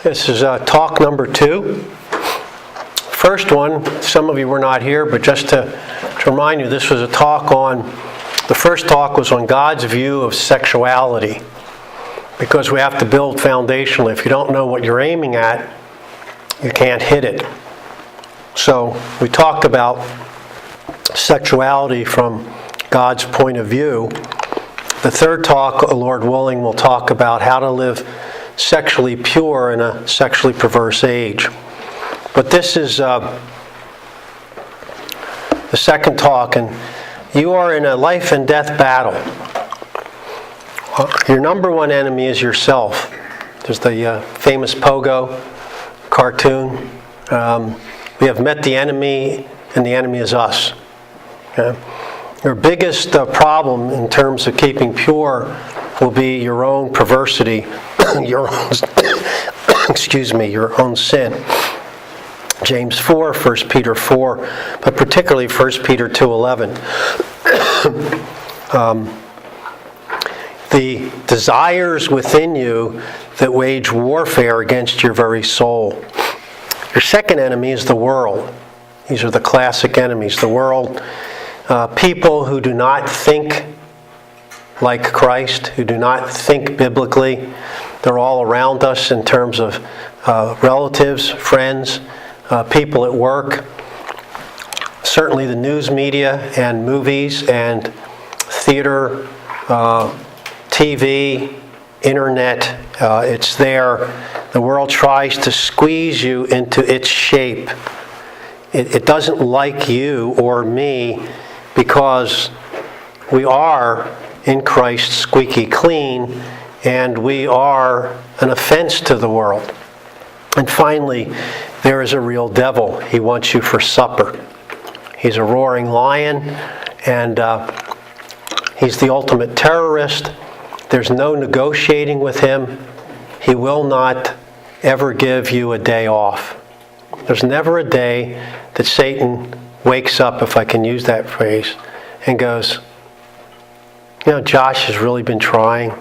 This is talk number 2. First one, some of you were not here, but just to remind you, this was a talk on, the first talk was on God's view of sexuality. Because we have to build foundationally. If you don't know what you're aiming at, you can't hit it. So we talked about sexuality from God's point of view. The third talk, Lord willing, will talk about how to live sexually pure in a sexually perverse age. But this is the second talk, and you are in a life and death battle. Your number one enemy is yourself. There's the famous Pogo cartoon. We have met the enemy, and the enemy is us. Okay? Your biggest problem in terms of keeping pure will be your own perversity, your own, your own sin. James 4, 1 Peter 4, but particularly 1 Peter 2:11. The desires within you that wage warfare against your very soul. Your second enemy is the world. These are the classic enemies. The world, people who do not think like Christ, who do not think biblically. They're all around us in terms of relatives, friends, people at work. Certainly the news media and movies and theater, TV, internet, it's there. The world tries to squeeze you into its shape. It doesn't like you or me because we are in Christ squeaky clean, and we are an offense to the world. And finally, there is a real devil. He wants you for supper. He's a roaring lion, and he's the ultimate terrorist. There's no negotiating with him. He will not ever give you a day off. There's never a day that Satan wakes up, if I can use that phrase, and goes, Josh has really been trying.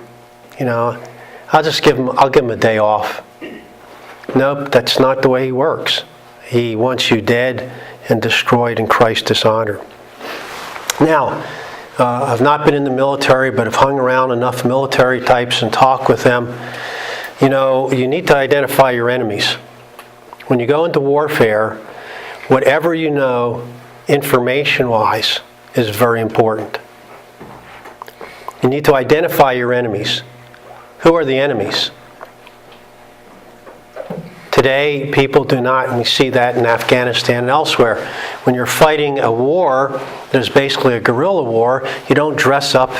I'll give him a day off. Nope, that's not the way he works. He wants you dead and destroyed in Christ's dishonor. Now, I've not been in the military, but I've hung around enough military types and talked with them. You need to identify your enemies. When you go into warfare, whatever you know, information-wise, is very important. You need to identify your enemies. Who are the enemies? Today, people do not, and we see that in Afghanistan and elsewhere. When you're fighting a war, there's basically a guerrilla war, you don't dress up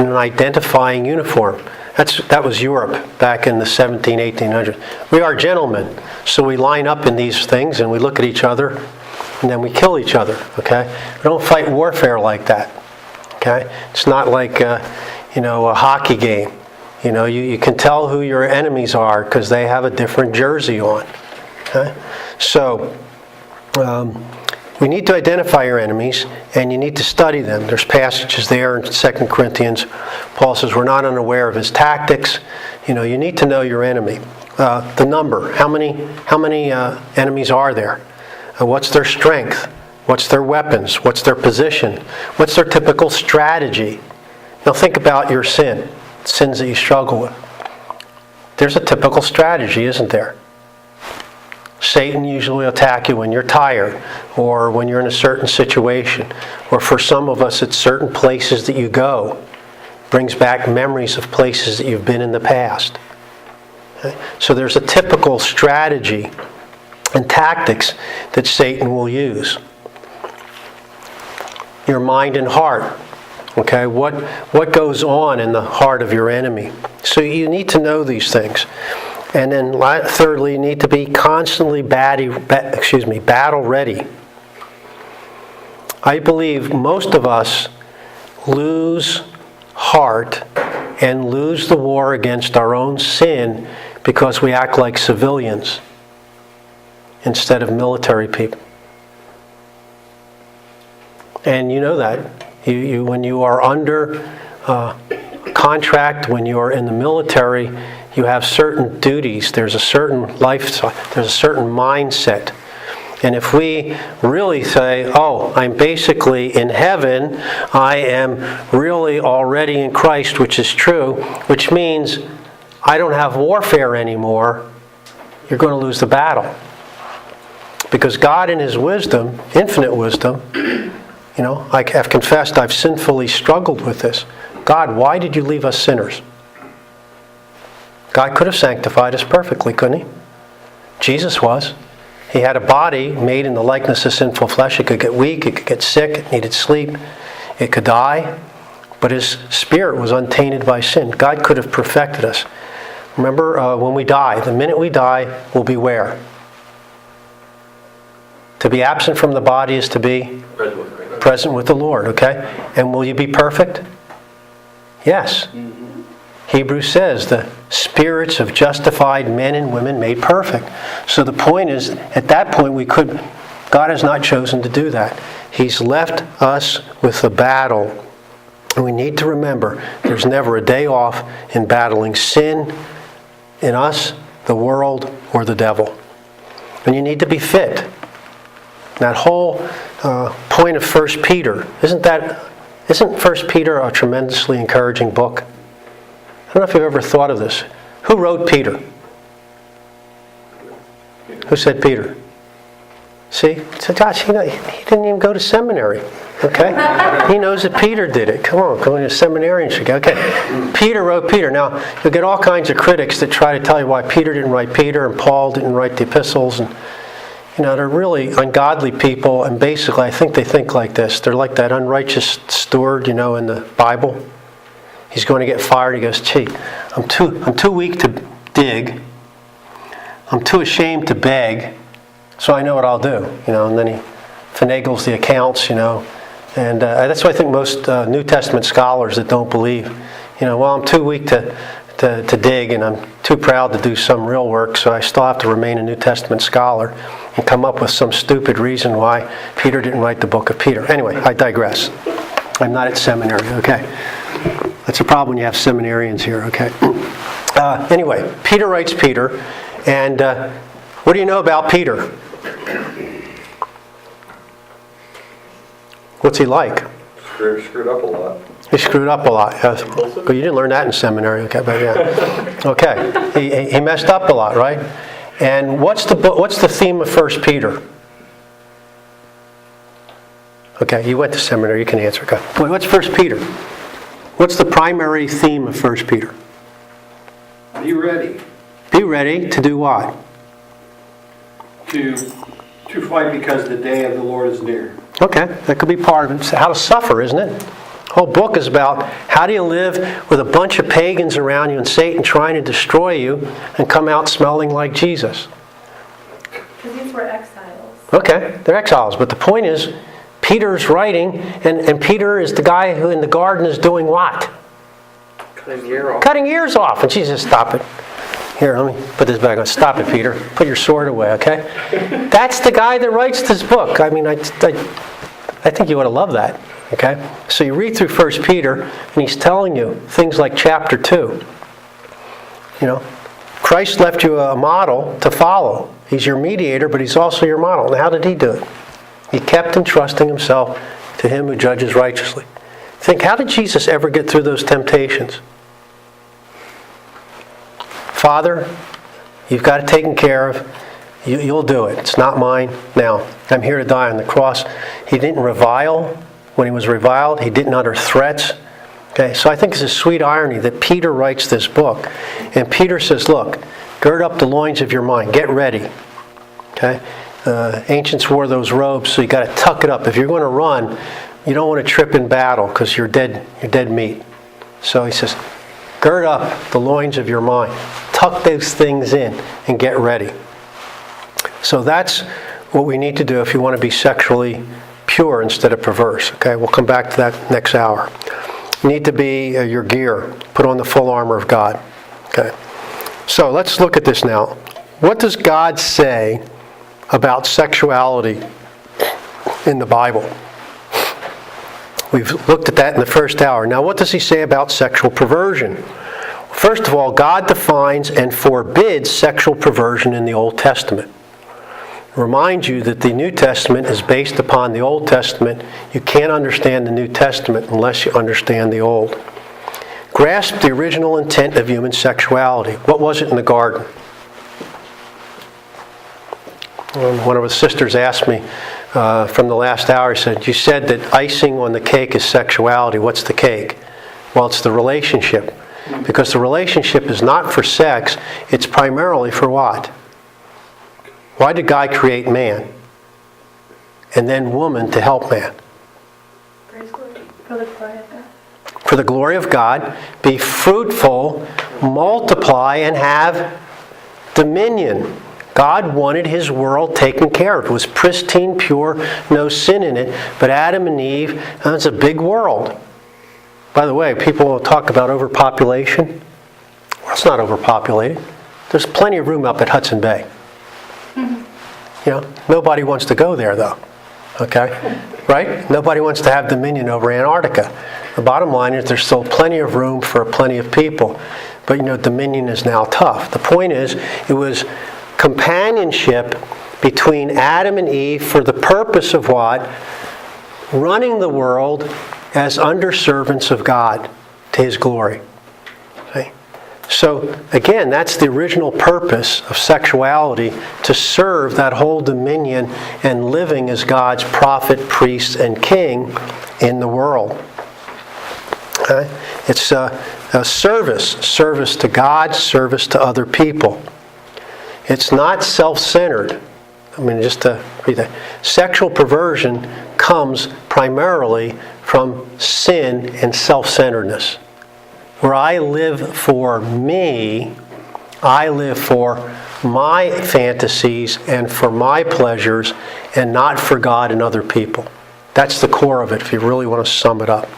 in an identifying uniform. That was Europe back in the 1800s. We are gentlemen, so we line up in these things and we look at each other and then we kill each other, okay? We don't fight warfare like that, okay? It's not like, a hockey game. You can tell who your enemies are because they have a different jersey on. Okay? So, we need to identify your enemies, and you need to study them. There's passages there in 2 Corinthians. Paul says, we're not unaware of his tactics. You need to know your enemy. The number. How many enemies are there? What's their strength? What's their weapons? What's their position? What's their typical strategy? Now think about your sins that you struggle with. There's a typical strategy, isn't there? Satan usually will attack you when you're tired, or when you're in a certain situation, or for some of us it's certain places that you go. Brings back memories of places that you've been in the past. Okay? So there's a typical strategy and tactics that Satan will use. Your mind and heart. Okay, what goes on in the heart of your enemy? So you need to know these things. And then thirdly, you need to be constantly battle ready. I believe most of us lose heart and lose the war against our own sin because we act like civilians instead of military people. And you know that. When you are under contract, when you are in the military, You have certain duties. There's a certain lifestyle. There's a certain mindset. And if we really say, oh, I'm basically in heaven, I am really already in Christ, which is true, which means I don't have warfare anymore, you're going to lose the battle. Because God in His wisdom, infinite wisdom, I have confessed I've sinfully struggled with this. God, why did you leave us sinners? God could have sanctified us perfectly, couldn't He? Jesus was. He had a body made in the likeness of sinful flesh. It could get weak, it could get sick, it needed sleep, it could die. But His spirit was untainted by sin. God could have perfected us. Remember, when we die, the minute we die, we'll be where? To be absent from the body is to be present with the Lord, okay? And will you be perfect? Yes. Hebrews says the spirits of justified men and women made perfect. So the point is, at that point, God has not chosen to do that. He's left us with the battle. And we need to remember, there's never a day off in battling sin in us, the world, or the devil. And you need to be fit. That whole point of 1 Peter, isn't 1 Peter a tremendously encouraging book? I don't know if you've ever thought of this. Who wrote Peter? Who said Peter? See? So Josh, he didn't even go to seminary. Okay? He knows that Peter did it. Come on, going to seminary and should go. Okay. Peter wrote Peter. Now, you'll get all kinds of critics that try to tell you why Peter didn't write Peter and Paul didn't write the epistles. And they're really ungodly people, and basically I think they think like this. They're like that unrighteous steward, in the Bible. He's going to get fired. He goes, gee, I'm too weak to dig. I'm too ashamed to beg. So I know what I'll do. And then he finagles the accounts, And that's why I think most New Testament scholars that don't believe, well, I'm too weak to dig, and I'm too proud to do some real work, so I still have to remain a New Testament scholar and come up with some stupid reason why Peter didn't write the book of Peter. Anyway, I digress. I'm not at seminary, okay? That's a problem when you have seminarians here, okay? Anyway, Peter writes Peter, and what do you know about Peter? What's he like? Screwed up a lot. He screwed up a lot. Yes. But you didn't learn that in seminary, okay? But yeah, okay. He messed up a lot, right? And what's the theme of 1 Peter? Okay, you went to seminary. You can answer. Okay. What's 1 Peter? What's the primary theme of 1 Peter? Be ready. Be ready to do what? To fight because the day of the Lord is near. Okay, that could be part of it. It's how to suffer, isn't it? The whole book is about how do you live with a bunch of pagans around you and Satan trying to destroy you and come out smelling like Jesus. Because these were exiles. Okay, they're exiles. But the point is, Peter's writing, and Peter is the guy who in the garden is doing what? Cutting ear off. Cutting ears off. And Jesus, stop it. Here, let me put this back on. Stop it, Peter. Put your sword away, okay? That's the guy that writes this book. I mean, I think you ought to love that, okay? So you read through 1 Peter, and he's telling you things like chapter 2. Christ left you a model to follow. He's your mediator, but he's also your model. And how did he do it? He kept entrusting himself to him who judges righteously. Think, how did Jesus ever get through those temptations? Father, you've got it taken care of. You'll do it. It's not mine. Now, I'm here to die on the cross. He didn't revile when he was reviled. He didn't utter threats. Okay, so I think it's a sweet irony that Peter writes this book. And Peter says, look, gird up the loins of your mind. Get ready. Okay? Ancients wore those robes, so you got to tuck it up. If you're going to run, you don't want to trip in battle because you're dead meat. So he says, gird up the loins of your mind. Tuck those things in and get ready. So that's what we need to do if you want to be sexually pure instead of perverse. Okay, we'll come back to that next hour. You need to be your gear. Put on the full armor of God. Okay. So let's look at this now. What does God say about sexuality in the Bible? We've looked at that in the first hour. Now, what does he say about sexual perversion? First of all, God defines and forbids sexual perversion in the Old Testament. Remind you that the New Testament is based upon the Old Testament. You can't understand the New Testament unless you understand the Old. Grasp the original intent of human sexuality. What was it in the garden? One of the sisters asked me from the last hour, he said, you said that icing on the cake is sexuality. What's the cake? Well, it's the relationship. Because the relationship is not for sex, it's primarily for what? Why did God create man? And then woman to help man? For the glory of God. For the glory of God, be fruitful, multiply, and have dominion. God wanted His world taken care of. It was pristine, pure, no sin in it. But Adam and Eve, that's a big world. By the way, people will talk about overpopulation. Well, it's not overpopulated. There's plenty of room up at Hudson Bay. You know, nobody wants to go there, though. Okay? Right? Nobody wants to have dominion over Antarctica. The bottom line is there's still plenty of room for plenty of people. But, you know, dominion is now tough. The point is, it was companionship between Adam and Eve for the purpose of what? Running the world as under-servants of God to His glory. Okay? So, again, that's the original purpose of sexuality, to serve that whole dominion and living as God's prophet, priest, and king in the world. Okay? It's a service to God, service to other people. It's not self-centered. I mean, just to read that. Sexual perversion comes primarily from sin and self-centeredness. Where I live for me, I live for my fantasies and for my pleasures, and not for God and other people. That's the core of it, if you really want to sum it up.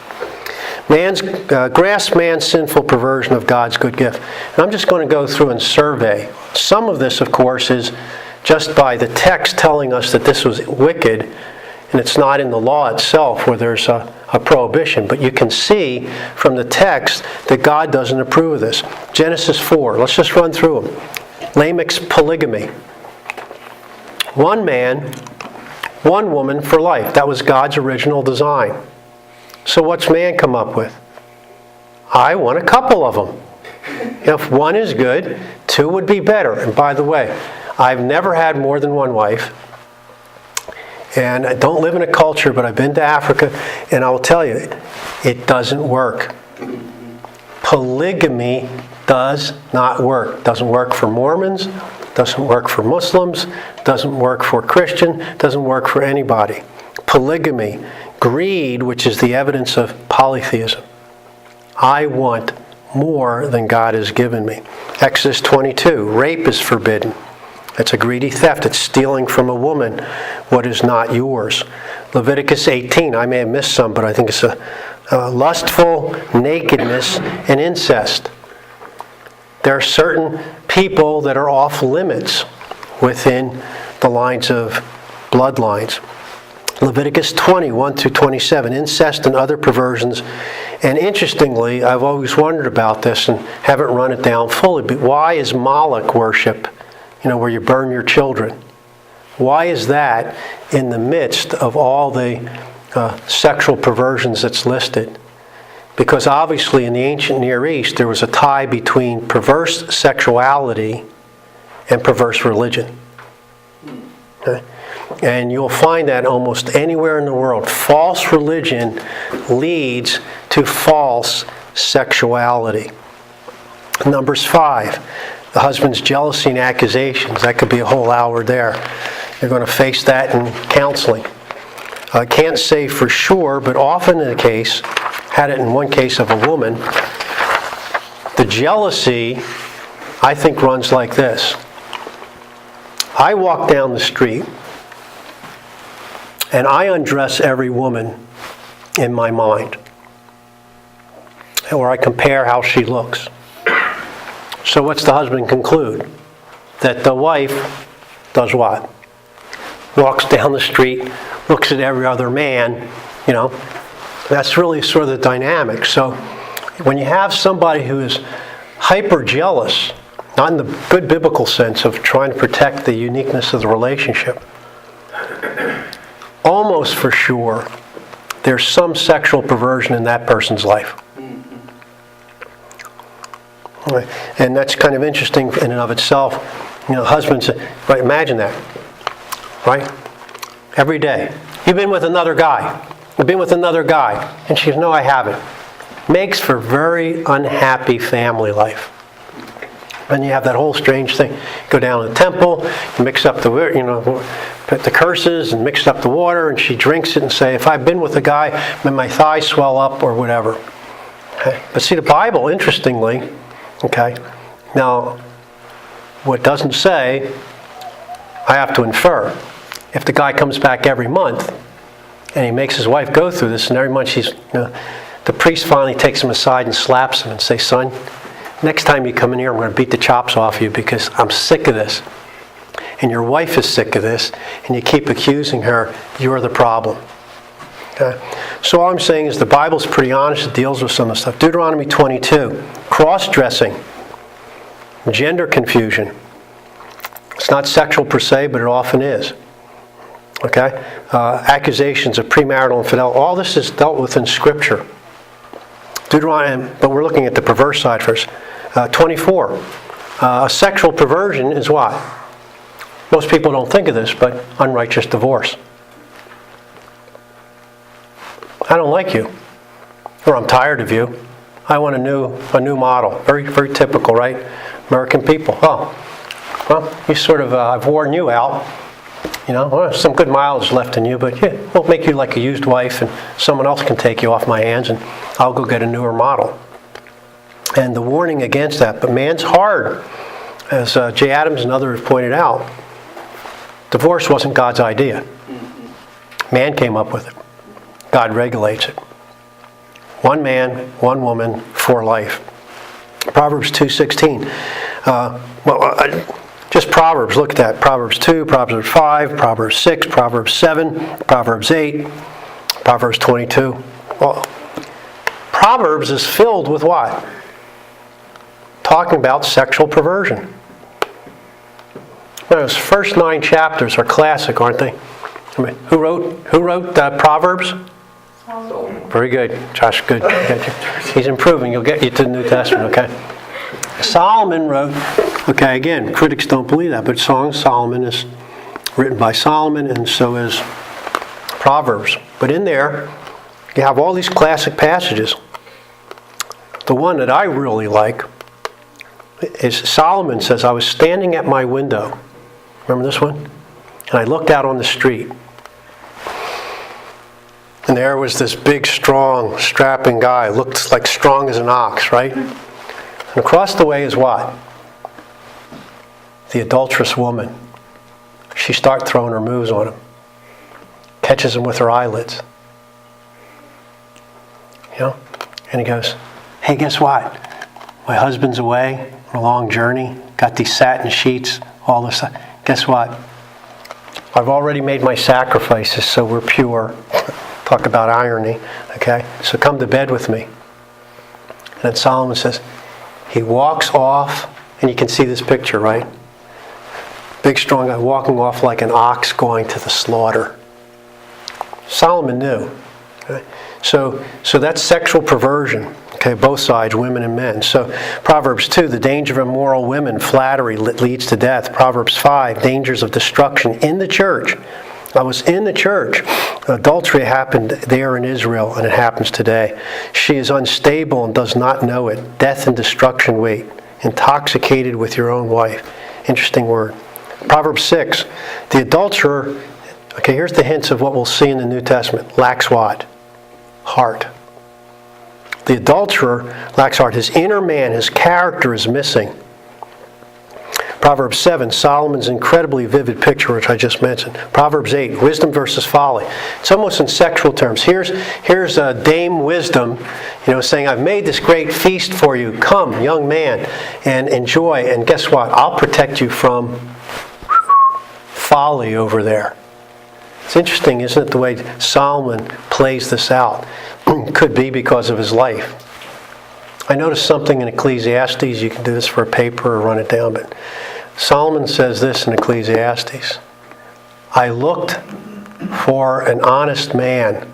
Grasp man's sinful perversion of God's good gift. And I'm just going to go through and survey. Some of this, of course, is just by the text telling us that this was wicked, and it's not in the law itself where there's a prohibition. But you can see from the text that God doesn't approve of this. Genesis 4. Let's just run through them. Lamech's polygamy. One man, one woman for life. That was God's original design. So what's man come up with? I want a couple of them. If one is good, two would be better. And by the way, I've never had more than one wife. And I don't live in a culture, but I've been to Africa, and I'll tell you, it doesn't work. Polygamy does not work. Doesn't work for Mormons, doesn't work for Muslims, doesn't work for Christian, doesn't work for anybody. Polygamy, greed, which is the evidence of polytheism. I want more than God has given me. Exodus 22, rape is forbidden. It's a greedy theft. It's stealing from a woman what is not yours. Leviticus 18, I may have missed some, but I think it's a lustful nakedness and incest. There are certain people that are off limits within the lines of bloodlines. Leviticus 20, 1 through 27, incest and other perversions. And interestingly, I've always wondered about this and haven't run it down fully, but why is Moloch worship, where you burn your children? Why is that in the midst of all the sexual perversions that's listed? Because obviously in the ancient Near East, there was a tie between perverse sexuality and perverse religion. Okay? And you'll find that almost anywhere in the world. False religion leads to false sexuality. Numbers 5, the husband's jealousy and accusations. That could be a whole hour there. You're going to face that in counseling. I can't say for sure, but often in the case, had it in one case of a woman, the jealousy, I think, runs like this. I walk down the street and I undress every woman in my mind. Or I compare how she looks. So what's the husband conclude? That the wife does what? Walks down the street, looks at every other man, That's really sort of the dynamic. So when you have somebody who is hyper jealous, not in the good biblical sense of trying to protect the uniqueness of the relationship. Almost for sure, there's some sexual perversion in that person's life. And that's kind of interesting in and of itself. Husbands, right, imagine that, right? Every day. You've been with another guy. You've been with another guy. And she goes, no, I haven't. Makes for very unhappy family life. And you have that whole strange thing. Go down to the temple, you mix up put the curses and mix up the water, and she drinks it and say, if I've been with a guy, then my thighs swell up or whatever. Okay? But see, the Bible, interestingly, okay, now, what doesn't say, I have to infer, if the guy comes back every month and he makes his wife go through this, and every month the priest finally takes him aside and slaps him and says, son, next time you come in here, I'm going to beat the chops off you because I'm sick of this. And your wife is sick of this, and you keep accusing her, you're the problem. Okay? So all I'm saying is the Bible's pretty honest. It deals with some of the stuff. Deuteronomy 22, cross-dressing, gender confusion. It's not sexual per se, but it often is. Okay? Accusations of premarital infidelity. All this is dealt with in Scripture. Deuteronomy, but we're looking at the perverse side first. 24. A sexual perversion is what? Most people don't think of this, but unrighteous divorce. I don't like you, or I'm tired of you. I want a new model. Very, very typical, right? American people. Oh, well, you sort of, I've worn you out. Well, some good mileage left in you, but yeah, we'll make you like a used wife, and someone else can take you off my hands, and I'll go get a newer model. And the warning against that. But man's hard, as Jay Adams and others have pointed out. Divorce wasn't God's idea. Man came up with it. God regulates it. One man, one woman, for life. Proverbs 2:16. Just Proverbs, look at that. Proverbs 2, Proverbs 5, Proverbs 6, Proverbs 7, Proverbs 8, Proverbs 22. Well, Proverbs is filled with what? Talking about sexual perversion. Those first 9 chapters are classic, aren't they? Who wrote Proverbs? Solomon. Very good, Josh. Good. He's improving. He'll get you to the New Testament. Okay. Solomon wrote. Okay. Again, critics don't believe that, but Song of Solomon is written by Solomon, and so is Proverbs. But in there, you have all these classic passages. The one that I really like is Solomon says, I was standing at my window. Remember this one? And I looked out on the street. And there was this big, strong, strapping guy. Looked like strong as an ox, right? And across the way is what? The adulterous woman. She starts throwing her moves on him. Catches him with her eyelids. And he goes, hey, guess what? My husband's away on a long journey. Got these satin sheets, all this stuff. Guess what? I've already made my sacrifices, so we're pure. Talk about irony, okay? So come to bed with me. And then Solomon says, he walks off, and you can see this picture, right? Big, strong guy walking off like an ox going to the slaughter. Solomon knew. Okay? So that's sexual perversion. Okay, both sides, women and men. So Proverbs 2, the danger of immoral women, flattery leads to death. Proverbs 5, dangers of destruction in the church. I was in the church. Adultery happened there in Israel, and it happens today. She is unstable and does not know it. Death and destruction wait. Intoxicated with your own wife. Interesting word. Proverbs 6, the adulterer, okay, here's the hints of what we'll see in the New Testament. Lacks what? Heart. The adulterer lacks heart. His inner man, his character is missing. Proverbs 7, Solomon's incredibly vivid picture, which I just mentioned. Proverbs 8, wisdom versus folly. It's almost in sexual terms. Here's Dame Wisdom, saying, I've made this great feast for you. Come, young man, and enjoy. And guess what? I'll protect you from folly over there. It's interesting, isn't it, the way Solomon plays this out? Could be because of his life. I noticed something in Ecclesiastes. You can do this for a paper or run it down, but Solomon says this in Ecclesiastes. I looked for an honest man.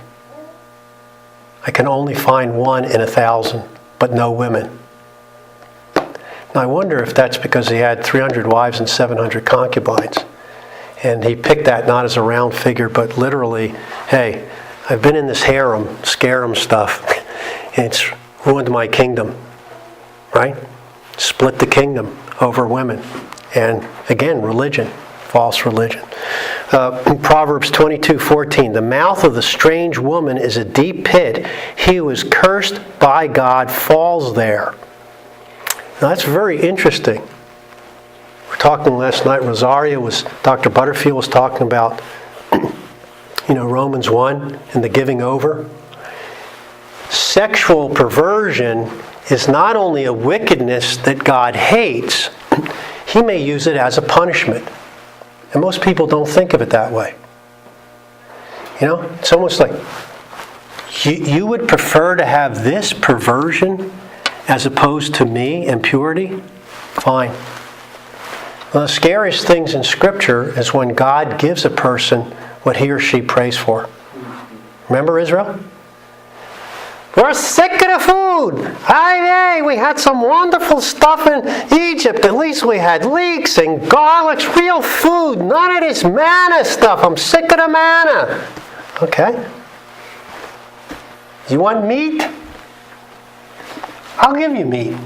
I can only find one in 1,000, but no women. Now I wonder if that's because he had 300 wives and 700 concubines. And he picked that not as a round figure, but literally, hey, I've been in this harem, scarum stuff, and it's ruined my kingdom, right? Split the kingdom over women. And again, religion, false religion. Proverbs 22:14, the mouth of the strange woman is a deep pit. He who is cursed by God falls there. Now that's very interesting. We're talking last night, Dr. Butterfield was talking about, Romans 1 and the giving over. Sexual perversion is not only a wickedness that God hates, He may use it as a punishment. And most people don't think of it that way. It's almost like you would prefer to have this perversion as opposed to me and purity? Fine. One of the scariest things in Scripture is when God gives a person what he or she prays for. Remember Israel? We're sick of the food. Hey, we had some wonderful stuff in Egypt. At least we had leeks and garlics, real food. None of this manna stuff. I'm sick of the manna. Okay. You want meat? I'll give you meat.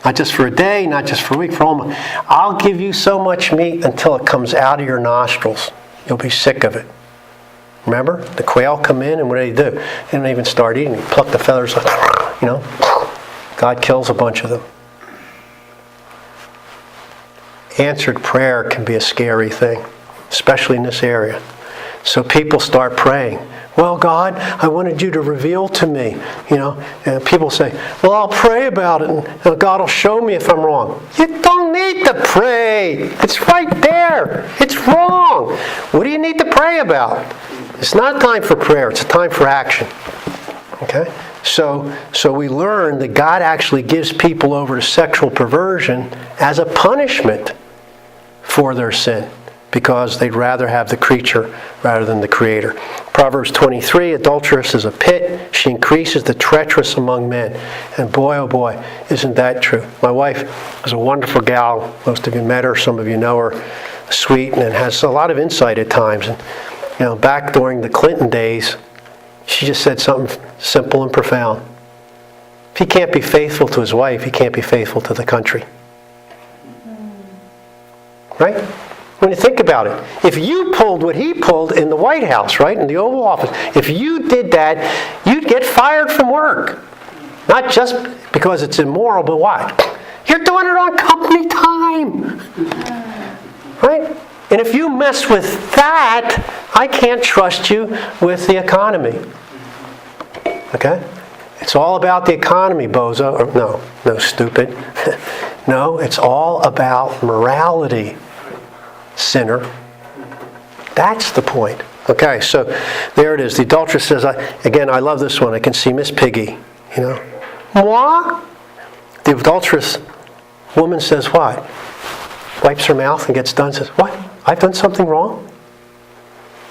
Not just for a day, not just for a week, for all month. I'll give you so much meat until it comes out of your nostrils. You'll be sick of it. Remember? The quail come in, and what do? They don't even start eating. They pluck the feathers off. God kills a bunch of them. Answered prayer can be a scary thing, especially in this area. So people start praying. Well, God, I wanted you to reveal to me. And people say, well, I'll pray about it, and God will show me if I'm wrong. You don't need to pray. It's right there. It's wrong. What do you need to pray about? It's not time for prayer. It's a time for action. Okay? So we learn that God actually gives people over to sexual perversion as a punishment for their sin, because they'd rather have the creature rather than the Creator. Proverbs 23, adulteress is a pit. She increases the treacherous among men. And boy, oh boy, isn't that true. My wife is a wonderful gal. Most of you met her. Some of you know her. Sweet and has a lot of insight at times. And back during the Clinton days, she just said something simple and profound. If he can't be faithful to his wife, he can't be faithful to the country. Right? When you think about it, if you pulled what he pulled in the White House, right, in the Oval Office, if you did that, you'd get fired from work. Not just because it's immoral, but what? You're doing it on company time. Right? And if you mess with that, I can't trust you with the economy. Okay? It's all about the economy, bozo. Or, no, stupid. No, it's all about morality, sinner. That's the point. Okay, so there it is. The adulteress says, again, I love this one. I can see Miss Piggy. Moi? The adulterous woman says what? Wipes her mouth and gets done, says, what? I've done something wrong?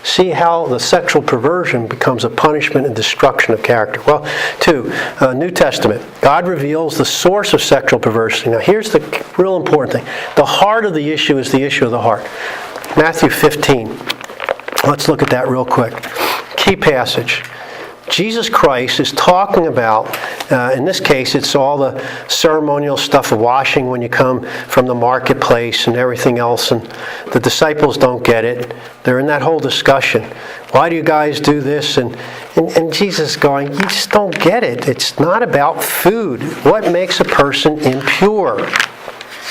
See how the sexual perversion becomes a punishment and destruction of character. Well, 2, New Testament. God reveals the source of sexual perversity. Now, here's the real important thing. The heart of the issue is the issue of the heart. Matthew 15. Let's look at that real quick. Key passage. Jesus Christ is talking about, in this case, it's all the ceremonial stuff of washing when you come from the marketplace and everything else, and the disciples don't get it. They're in that whole discussion. Why do you guys do this? And Jesus is going, you just don't get it. It's not about food. What makes a person impure?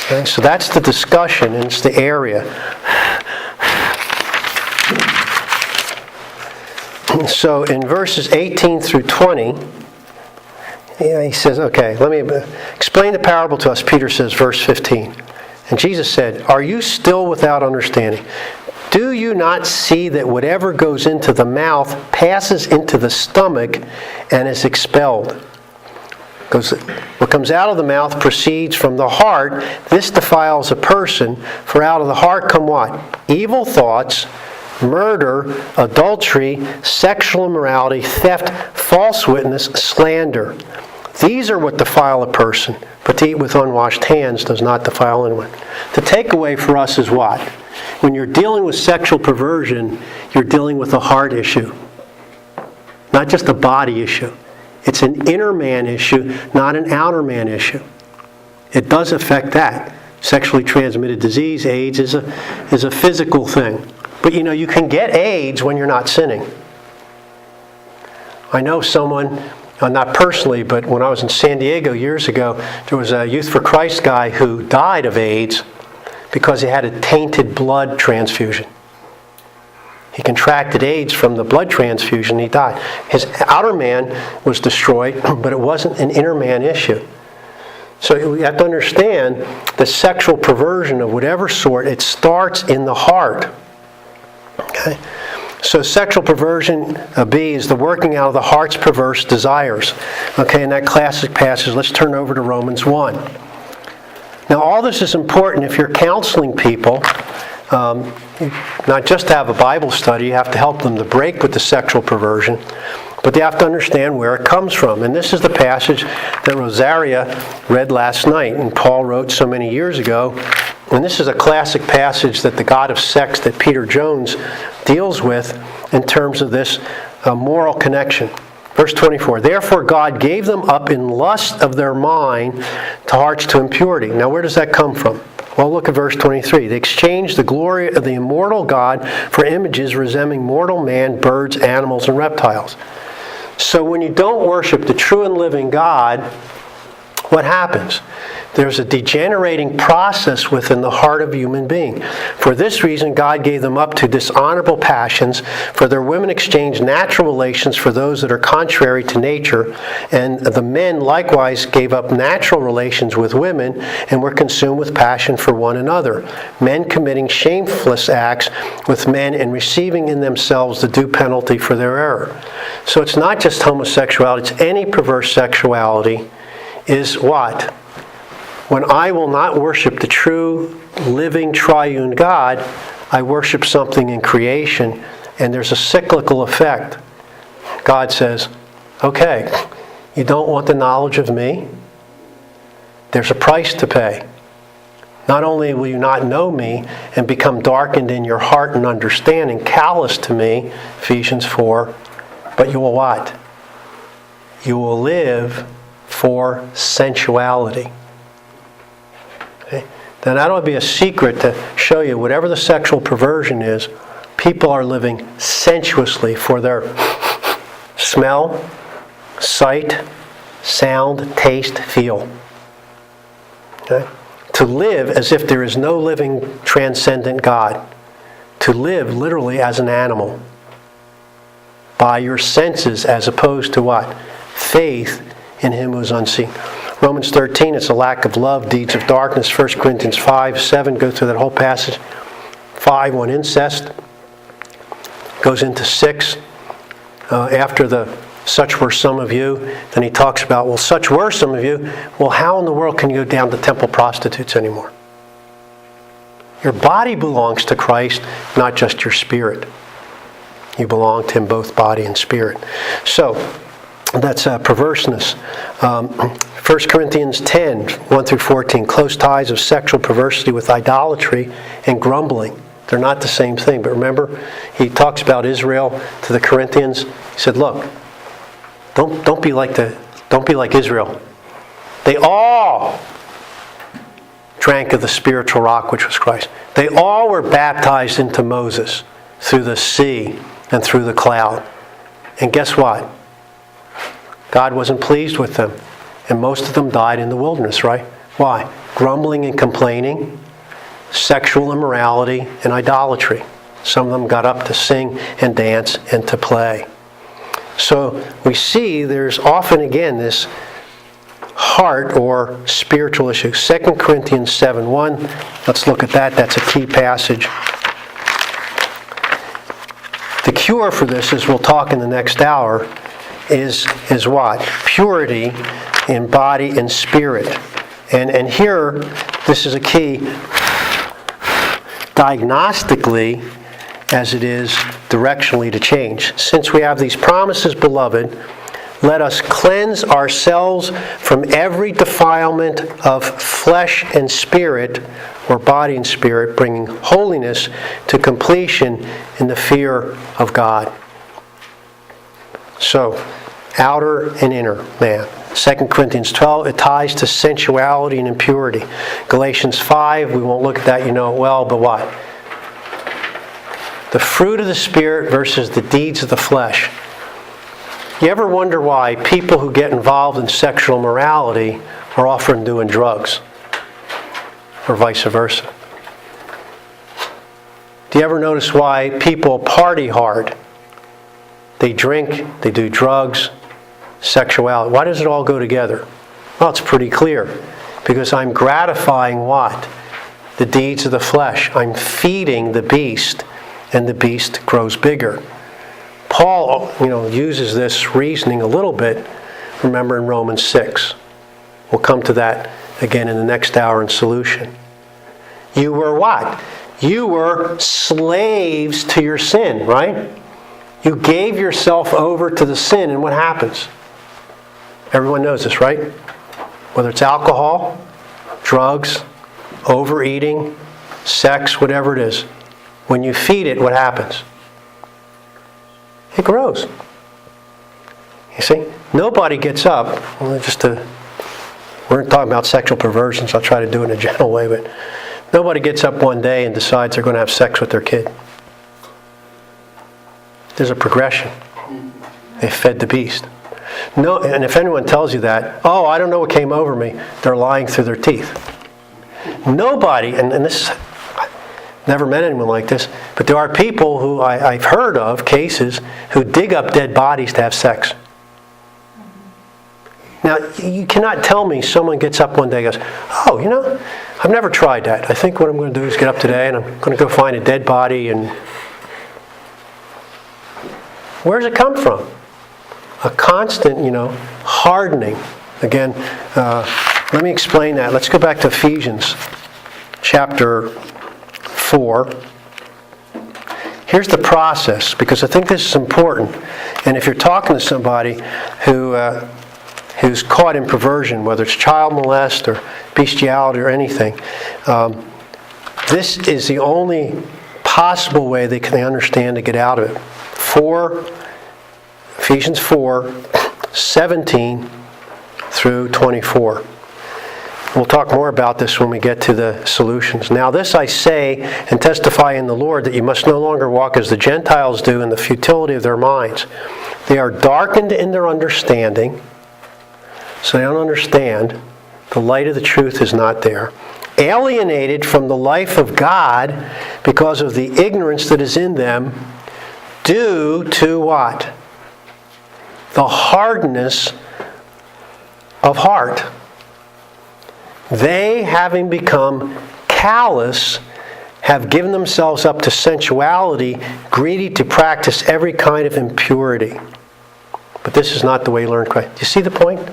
Okay, so that's the discussion, and it's the area. So in verses 18 through 20, he says, okay, let me explain the parable to us. Peter says, verse 15. And Jesus said, are you still without understanding? Do you not see that whatever goes into the mouth passes into the stomach and is expelled? Goes, what comes out of the mouth proceeds from the heart. This defiles a person. For out of the heart come what? Evil thoughts, murder, adultery, sexual immorality, theft, false witness, slander. These are what defile a person. But to eat with unwashed hands does not defile anyone. The takeaway for us is what? When you're dealing with sexual perversion, you're dealing with a heart issue. Not just a body issue. It's an inner man issue, not an outer man issue. It does affect that. Sexually transmitted disease, AIDS, is a physical thing. But you can get AIDS when you're not sinning. I know someone, not personally, but when I was in San Diego years ago, there was a Youth for Christ guy who died of AIDS because he had a tainted blood transfusion. He contracted AIDS from the blood transfusion, he died. His outer man was destroyed, but it wasn't an inner man issue. So you have to understand the sexual perversion of whatever sort, it starts in the heart. Okay? So sexual perversion, B, is the working out of the heart's perverse desires. Okay, in that classic passage, let's turn over to Romans 1. Now all this is important if you're counseling people, not just to have a Bible study, you have to help them to break with the sexual perversion, but they have to understand where it comes from. And this is the passage that Rosaria read last night, and Paul wrote so many years ago. And this is a classic passage that the God of sex that Peter Jones deals with in terms of this moral connection. Verse 24, therefore God gave them up in lust of their mind to hearts to impurity. Now where does that come from? Well, look at verse 23. They exchanged the glory of the immortal God for images resembling mortal man, birds, animals, and reptiles. So when you don't worship the true and living God, what happens? There's a degenerating process within the heart of a human being. For this reason, God gave them up to dishonorable passions, for their women exchanged natural relations for those that are contrary to nature, and the men likewise gave up natural relations with women and were consumed with passion for one another, men committing shameless acts with men and receiving in themselves the due penalty for their error. So it's not just homosexuality, it's any perverse sexuality is what? When I will not worship the true, living, triune God, I worship something in creation, and there's a cyclical effect. God says, okay, you don't want the knowledge of me? There's a price to pay. Not only will you not know me and become darkened in your heart and understanding, callous to me, Ephesians 4, but you will what? You will live for sensuality. Okay? Then that ought to be a secret to show you whatever the sexual perversion is, people are living sensuously for their smell, sight, sound, taste, feel. Okay? To live as if there is no living transcendent God. To live literally as an animal. By your senses as opposed to what? Faith in Him who is unseen. Romans 13, it's a lack of love, deeds of darkness. 1 Corinthians 5, 7, go through that whole passage. 5, on incest. Goes into 6. After the such were some of you, then he talks about, well, such were some of you. Well, how in the world can you go down to temple prostitutes anymore? Your body belongs to Christ, not just your spirit. You belong to Him, both body and spirit. So, that's perverseness. 1 Corinthians 10, 1 through 14, close ties of sexual perversity with idolatry and grumbling. They're not the same thing. But remember, he talks about Israel to the Corinthians. He said, look, don't be like Israel. They all drank of the spiritual rock, which was Christ. They all were baptized into Moses through the sea and through the cloud. And guess what? God wasn't pleased with them. And most of them died in the wilderness, right? Why? Grumbling and complaining, sexual immorality, and idolatry. Some of them got up to sing and dance and to play. So we see there's often, again, this heart or spiritual issue. 2 Corinthians 7:1. Let's look at that. That's a key passage. The cure for this, as we'll talk in the next hour, is what? Purity in body and spirit. And here, this is a key, diagnostically, as it is directionally to change. Since we have these promises, beloved, let us cleanse ourselves from every defilement of flesh and spirit, or body and spirit, bringing holiness to completion in the fear of God. So, outer and inner man. 2 Corinthians 12, it ties to sensuality and impurity. Galatians 5, we won't look at that, you know it well, but what? The fruit of the Spirit versus the deeds of the flesh. You ever wonder why people who get involved in sexual morality are often doing drugs? Or vice versa? Do you ever notice why people party hard? They drink, they do drugs, sexuality. Why does it all go together? Well, it's pretty clear. Because I'm gratifying what? The deeds of the flesh. I'm feeding the beast, and the beast grows bigger. Paul, uses this reasoning a little bit, remember, in Romans 6. We'll come to that again in the next hour in solution. You were what? You were slaves to your sin, right? You gave yourself over to the sin, and what happens? Everyone knows this, right? Whether it's alcohol, drugs, overeating, sex, whatever it is. When you feed it, what happens? It grows. You see? Nobody gets up. We're talking about sexual perversion, so I'll try to do it in a gentle way, but nobody gets up one day and decides they're going to have sex with their kid. There's a progression. They fed the beast. No, and if anyone tells you that, oh, I don't know what came over me, they're lying through their teeth. Nobody, and this, I've never met anyone like this, but there are people who I've heard of, cases, who dig up dead bodies to have sex. Now, you cannot tell me someone gets up one day and goes, oh, I've never tried that. I think what I'm going to do is get up today and I'm going to go find a dead body. And where does it come from? A constant, hardening. Again, let me explain that. Let's go back to Ephesians chapter 4. Here's the process, because I think this is important. And if you're talking to somebody who's caught in perversion, whether it's child molest or bestiality or anything, this is the only possible way they can understand to get out of it. Ephesians 4, 17 through 24. We'll talk more about this when we get to the solutions. Now this I say and testify in the Lord, that you must no longer walk as the Gentiles do in the futility of their minds. They are darkened in their understanding, so they don't understand. The light of the truth is not there. Alienated from the life of God because of the ignorance that is in them, due to what? The hardness of heart. They, having become callous, have given themselves up to sensuality, greedy to practice every kind of impurity. But this is not the way you learn Christ. Do you see the point?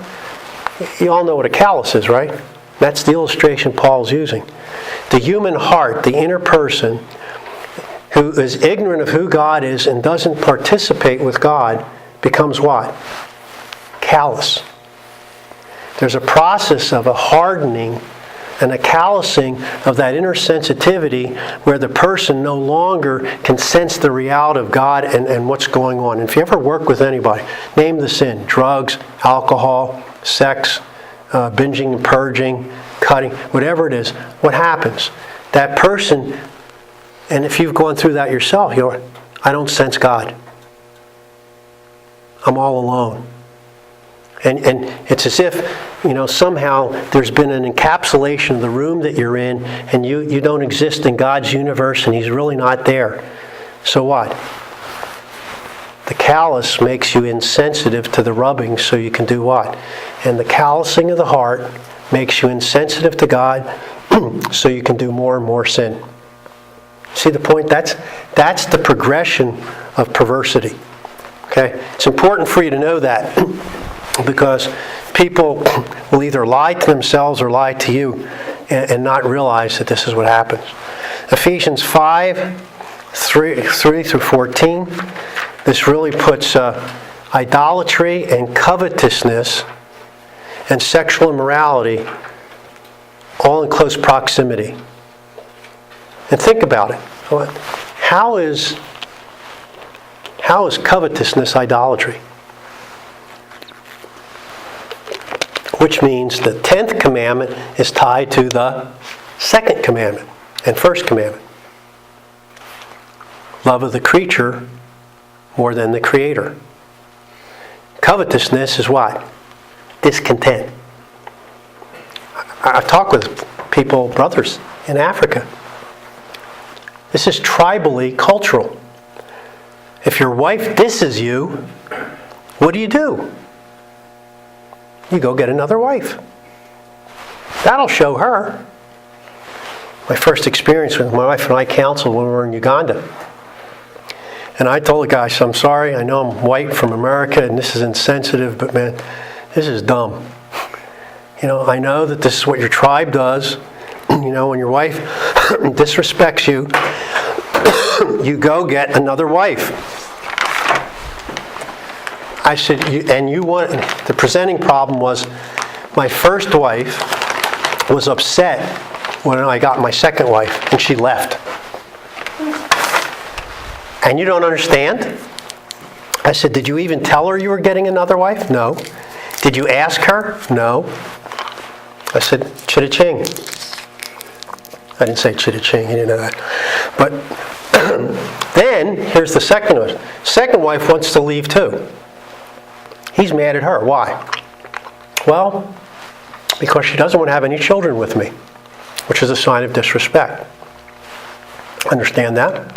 You all know what a callous is, right? That's the illustration Paul's using. The human heart, the inner person, who is ignorant of who God is and doesn't participate with God, becomes what? Callous. There's a process of a hardening and a callousing of that inner sensitivity where the person no longer can sense the reality of God and what's going on. And if you ever work with anybody, name the sin: drugs, alcohol, sex, binging and purging, cutting, whatever it is, what happens? That person, and if you've gone through that yourself, I don't sense God. I'm all alone. And it's as if, somehow there's been an encapsulation of the room that you're in, and you don't exist in God's universe, and He's really not there. So what? The callous makes you insensitive to the rubbing, so you can do what? And the callousing of the heart makes you insensitive to God, so you can do more and more sin. See the point? That's the progression of perversity. Okay? It's important for you to know that because people will either lie to themselves or lie to you and not realize that this is what happens. Ephesians 5:3 through 14. This really puts idolatry and covetousness and sexual immorality all in close proximity. And think about it. How is covetousness idolatry? Which means the 10th commandment is tied to the 2nd commandment and 1st commandment. Love of the creature more than the Creator. Covetousness is what? Discontent. I've talked with people, brothers in Africa. This is tribally cultural. If your wife disses you, what do? You go get another wife. That'll show her. My first experience with my wife and I counseled when we were in Uganda. And I told the guy, I'm sorry, I know I'm white from America and this is insensitive, but man, this is dumb. I know that this is what your tribe does. When your wife disrespects you, you go get another wife. I said, the presenting problem was my first wife was upset when I got my second wife and she left. And you don't understand? I said, did you even tell her you were getting another wife? No. Did you ask her? No. I said, chitty-ching. I didn't say chitty-ching, you didn't know that. But then, here's the second one. Second wife wants to leave too. He's mad at her. Why? Well, because she doesn't want to have any children with me, which is a sign of disrespect. Understand that?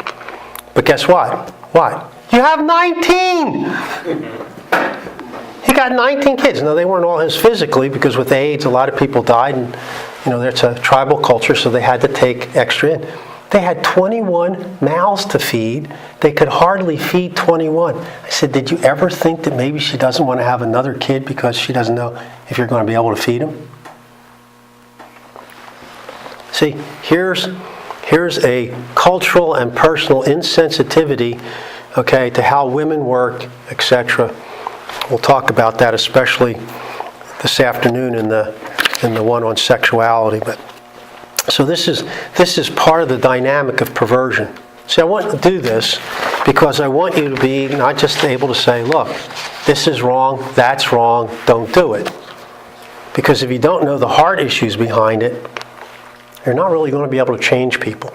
But guess what? What? You have 19! He got 19 kids. Now, they weren't all his physically, because with AIDS, a lot of people died, and, that's a tribal culture, so they had to take extra in. They had 21 mouths to feed. They could hardly feed 21. I said, did you ever think that maybe she doesn't want to have another kid because she doesn't know if you're going to be able to feed him? See, here's a cultural and personal insensitivity, to how women work, etc. We'll talk about that, especially this afternoon in the one on sexuality. But so this is part of the dynamic of perversion. See, I want to do this because I want you to be not just able to say, look, this is wrong, that's wrong, don't do it. Because if you don't know the heart issues behind it, you're not really going to be able to change people.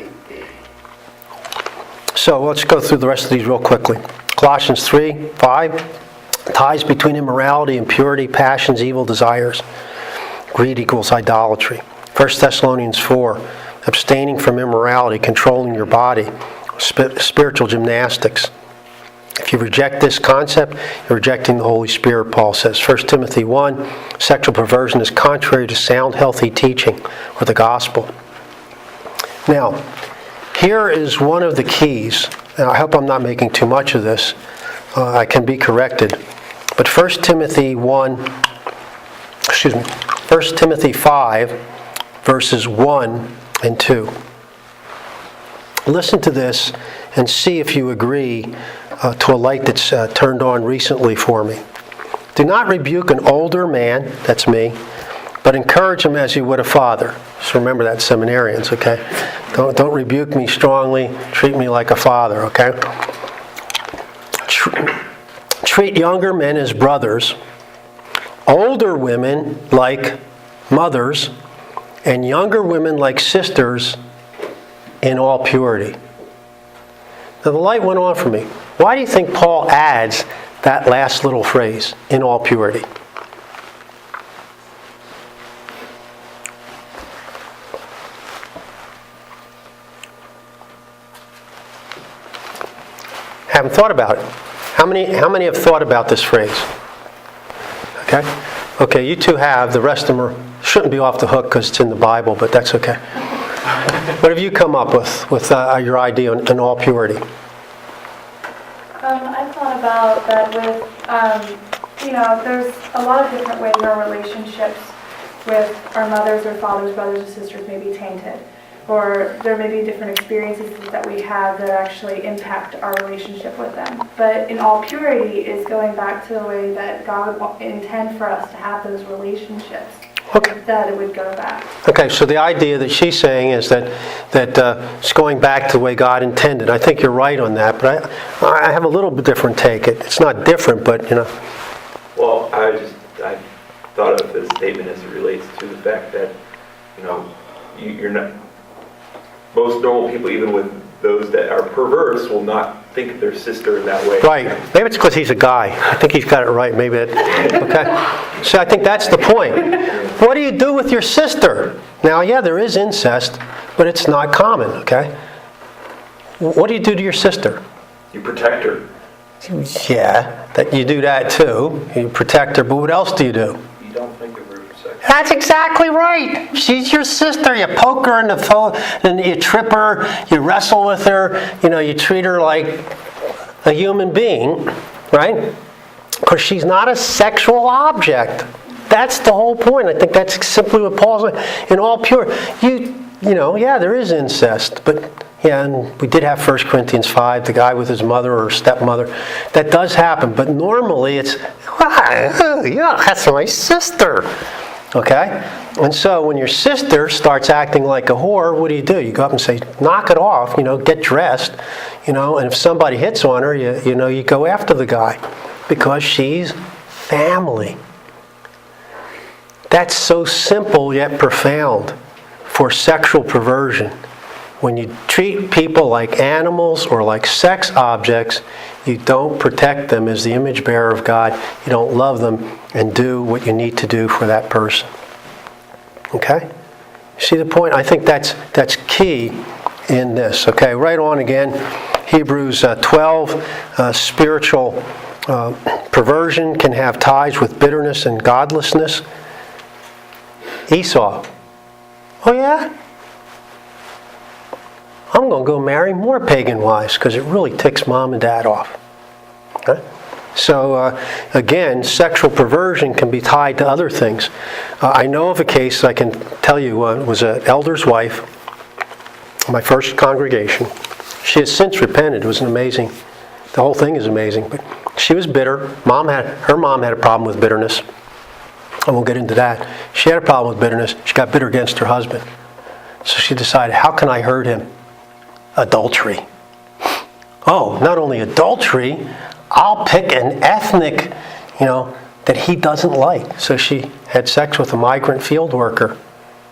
So let's go through the rest of these real quickly. Colossians 3:5, ties between immorality and purity, passions, evil desires. Greed equals idolatry. 1 Thessalonians 4, abstaining from immorality, controlling your body, spiritual gymnastics. If you reject this concept, you're rejecting the Holy Spirit, Paul says. 1 Timothy 1, sexual perversion is contrary to sound, healthy teaching or the gospel. Now, here is one of the keys, and I hope I'm not making too much of this. I can be corrected. But 1 Timothy 5, verses 1 and 2. Listen to this and see if you agree to a light that's turned on recently for me. Do not rebuke an older man, that's me, but encourage him as you would a father. Just remember that, seminarians, okay? Don't rebuke me strongly, treat me like a father, okay? Treat younger men as brothers, older women like mothers, and younger women like sisters in all purity. Now the light went on for me. Why do you think Paul adds that last little phrase, in all purity? Haven't thought about it. How many have thought about this phrase? Okay, you two have. The rest of them shouldn't be off the hook because it's in the Bible, but that's okay. What have you come up with your idea in all purity? I thought about that with, there's a lot of different ways our relationships with our mothers or fathers, brothers or sisters may be tainted. Or there may be different experiences that we have that actually impact our relationship with them. But in all purity is going back to the way that God would intend for us to have those relationships. Okay. That it would go back. Okay, so the idea that she's saying is that it's going back to the way God intended. I think you're right on that, but I have a little bit different take. It's not different, but Well, I thought of the statement as it relates to the fact that, you're not, most normal people, even with those that are perverse, will not think of their sister in that way. Right. Maybe it's because he's a guy. I think he's got it right. Maybe okay. So I think that's the point. What do you do with your sister? Now, yeah, there is incest, but it's not common, okay? What do you do to your sister? You protect her. Yeah, that you do that too. You protect her, but what else do you do? You don't think of her for sex. That's exactly right. She's your sister. You poke her in the phone, and you trip her, you wrestle with her, you treat her like a human being, right? Because she's not a sexual object. That's the whole point. I think that's simply what Paul's saying. In all pure, yeah, there is incest, but yeah, and we did have 1 Corinthians 5, the guy with his mother or stepmother. That does happen, but normally it's, yeah, that's my sister. Okay? And so when your sister starts acting like a whore, what do? You go up and say, knock it off, get dressed, and if somebody hits on her, you go after the guy because she's family. That's so simple yet profound for sexual perversion. When you treat people like animals or like sex objects, you don't protect them as the image bearer of God. You don't love them and do what you need to do for that person. Okay? See the point? I think that's key in this. Okay, right on again. Hebrews 12, spiritual perversion can have ties with bitterness and godlessness. Esau. Oh yeah? I'm going to go marry more pagan wives because it really ticks mom and dad off. Okay? So again, sexual perversion can be tied to other things. I know of a case I can tell you it was an elder's wife, my first congregation. She has since repented. It was the whole thing is amazing. But she was bitter. Her mom had a problem with bitterness. I won't get into that. She had a problem with bitterness. She got bitter against her husband. So she decided, how can I hurt him? Adultery. Oh, not only adultery, I'll pick an ethnic, that he doesn't like. So she had sex with a migrant field worker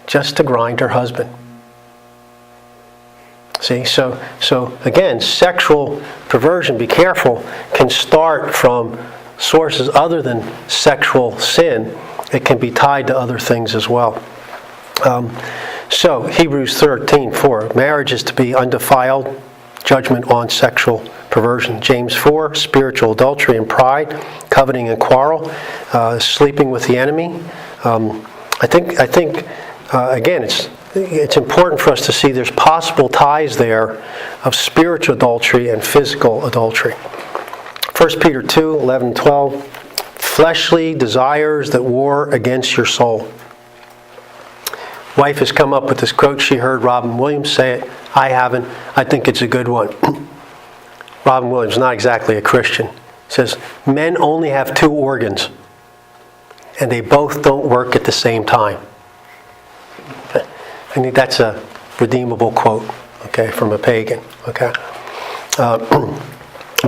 just to grind her husband. See, so again, sexual perversion, be careful, can start from sources other than sexual sin. It can be tied to other things as well. So Hebrews 13:4, marriage is to be undefiled, judgment on sexual perversion. James 4, spiritual adultery and pride, coveting and quarrel, sleeping with the enemy. I think again, it's important for us to see there's possible ties there of spiritual adultery and physical adultery. 1 Peter 2, 11, 12, fleshly desires that war against your soul. Wife has come up with this quote. She heard Robin Williams say it. I haven't. I think it's a good one. Robin Williams, not exactly a Christian, says, men only have two organs, and they both don't work at the same time. I think that's a redeemable quote, okay, from a pagan. Okay.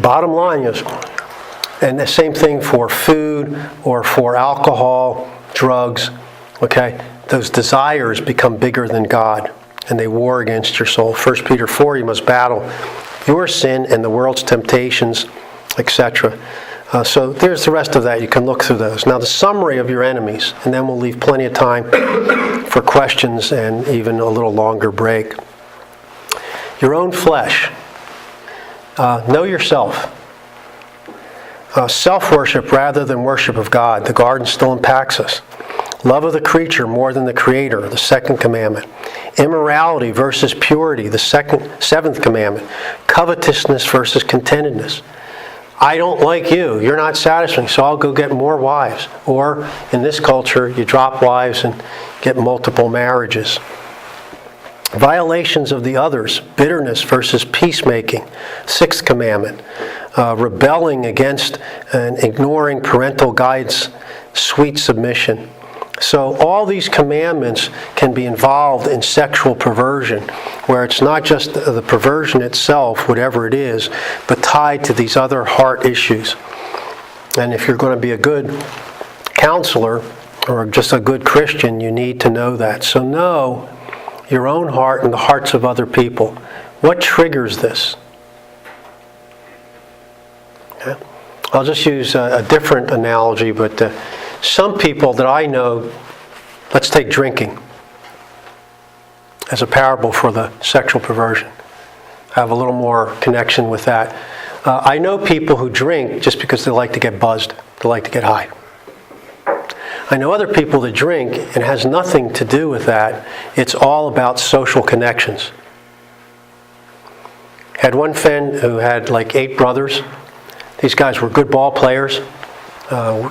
Bottom line is, and the same thing for food or for alcohol, drugs, okay, those desires become bigger than God, and they war against your soul. 1 Peter 4, you must battle your sin and the world's temptations, etc. So there's the rest of that. You can look through those. Now the summary of your enemies, and then we'll leave plenty of time for questions and even a little longer break. Your own flesh. Know yourself. Self-worship rather than worship of God. The garden still impacts us. Love of the creature more than the Creator, the second commandment. Immorality versus purity, the seventh commandment. Covetousness versus contentedness. I don't like you. You're not satisfying, so I'll go get more wives. Or in this culture, you drop wives and get multiple marriages. Violations of the others, bitterness versus peacemaking, sixth commandment, rebelling against and ignoring parental guidance, sweet submission. So all these commandments can be involved in sexual perversion, where it's not just the perversion itself, whatever it is, but tied to these other heart issues. And if you're going to be a good counselor or just a good Christian, you need to know that. So know your own heart and the hearts of other people. What triggers this? Okay. I'll just use a different analogy, but some people that I know, let's take drinking as a parable for the sexual perversion. I have a little more connection with that. I know people who drink just because they like to get buzzed, they like to get high. I know other people that drink, and it has nothing to do with that. It's all about social connections. Had one friend who had like 8 brothers. These guys were good ball players.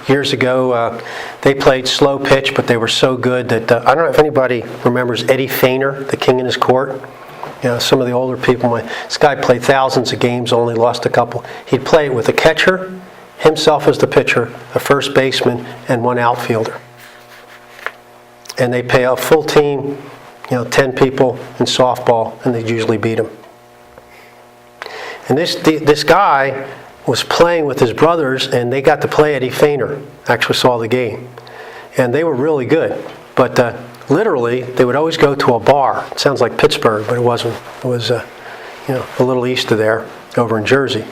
Years ago, they played slow pitch, but they were so good that I don't know if anybody remembers Eddie Feiner, the king in his court. You know, some of the older people. This guy played thousands of games, only lost a couple. He'd play it with a catcher, himself as the pitcher, a first baseman, and 1 outfielder. And they pay a full team, 10 people in softball, and they'd usually beat them. And this guy was playing with his brothers, and they got to play Eddie Feiner. Actually saw the game. And they were really good. But literally, they would always go to a bar. It sounds like Pittsburgh, but it wasn't. It was a little east of there, over in Jersey.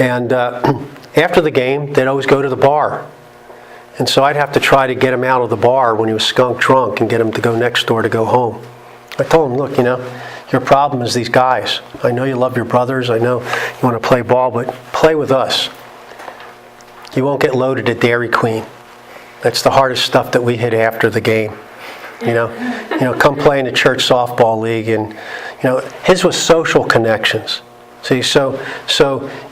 And after the game, they'd always go to the bar. And so I'd have to try to get him out of the bar when he was skunk drunk and get him to go next door to go home. I told him, look, your problem is these guys. I know you love your brothers. I know you want to play ball, but play with us. You won't get loaded at Dairy Queen. That's the hardest stuff that we hit after the game. Come play in the church softball league. And, his was social connections. See, so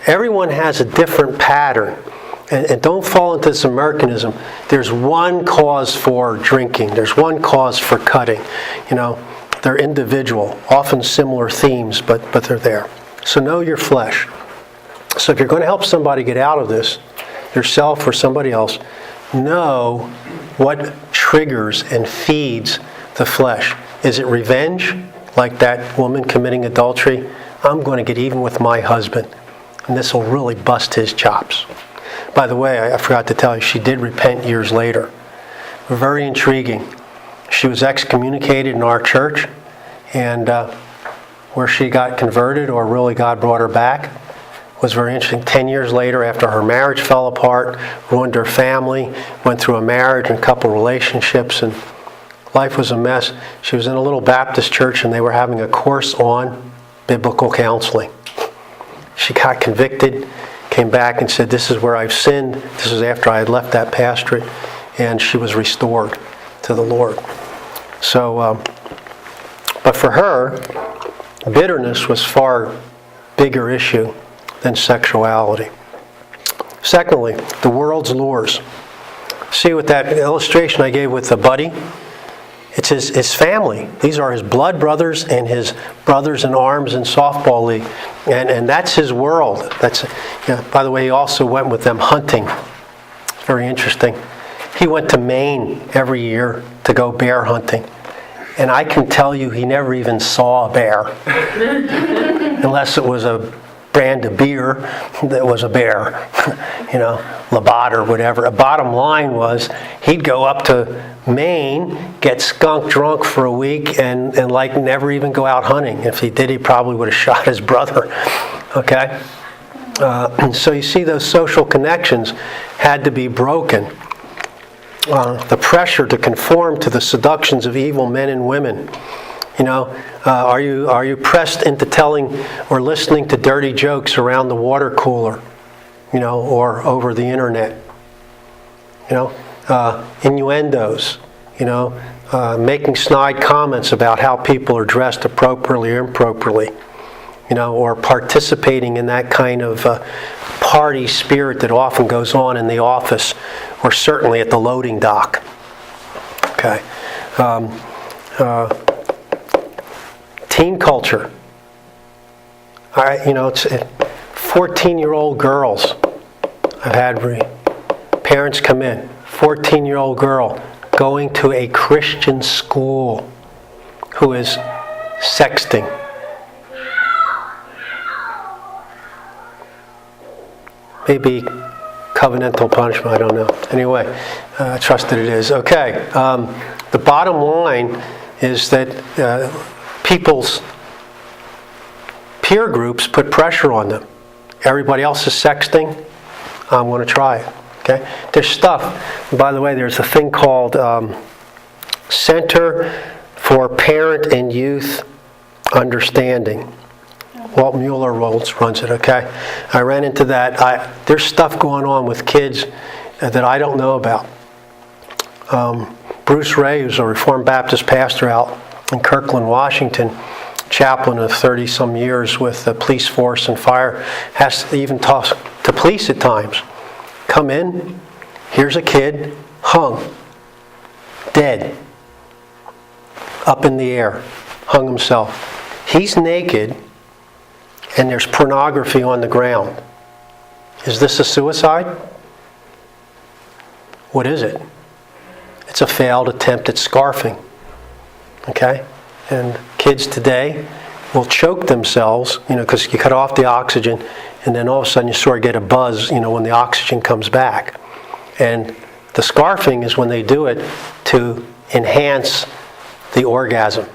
everyone has a different pattern. And don't fall into this Americanism. There's one cause for drinking. There's one cause for cutting. They're individual, often similar themes, but they're there. So know your flesh. So if you're going to help somebody get out of this, yourself or somebody else, know what triggers and feeds the flesh. Is it revenge, like that woman committing adultery? I'm going to get even with my husband, and this will really bust his chops. By the way, I forgot to tell you, she did repent years later. Very intriguing. She was excommunicated in our church, and where she got converted, or really God brought her back, was very interesting. 10 years later, after her marriage fell apart, ruined her family, went through a marriage and a couple relationships, and life was a mess. She was in a little Baptist church, and they were having a course on biblical counseling. She got convicted, came back and said, this is where I've sinned. This is after I had left that pastorate, and she was restored to the Lord. So, but for her, bitterness was far bigger issue than sexuality. Secondly, the world's lures. See with that illustration I gave with the buddy? It's his family. These are his blood brothers and his brothers in arms in softball league. And that's his world. By the way, he also went with them hunting. Very interesting. He went to Maine every year to go bear hunting. And I can tell you he never even saw a bear. Unless it was a brand of beer that was a bear. Labatt or whatever. Bottom line was, he'd go up to Maine, get skunk drunk for a week, and never even go out hunting. If he did, he probably would have shot his brother. Okay? So you see, those social connections had to be broken. The pressure to conform to the seductions of evil men and women. Are you pressed into telling or listening to dirty jokes around the water cooler, or over the internet? Innuendos, making snide comments about how people are dressed appropriately or improperly, or participating in that kind of party spirit that often goes on in the office or certainly at the loading dock. Okay. Teen culture. All right, it's 14-year-old girls. I've had parents come in, 14-year-old girl going to a Christian school who is sexting. Maybe covenantal punishment, I don't know. Anyway, I trust that it is. Okay, the bottom line is that people's peer groups put pressure on them. Everybody else is sexting. I'm going to try it. Okay? There's stuff. By the way, there's a thing called Center for Parent and Youth Understanding. Walt Mueller runs it. Okay, I ran into that. There's stuff going on with kids that I don't know about. Bruce Ray, who's a Reformed Baptist pastor out in Kirkland, Washington, chaplain of 30-some years with the police force and fire, has to even talk to police at times. Come in, here's a kid hung, dead, up in the air, hung himself. He's naked, and there's pornography on the ground. Is this a suicide? What is it? It's a failed attempt at scarfing. Okay? And kids today will choke themselves, because you cut off the oxygen, and then all of a sudden you sort of get a buzz, when the oxygen comes back. And the scarfing is when they do it to enhance the orgasm,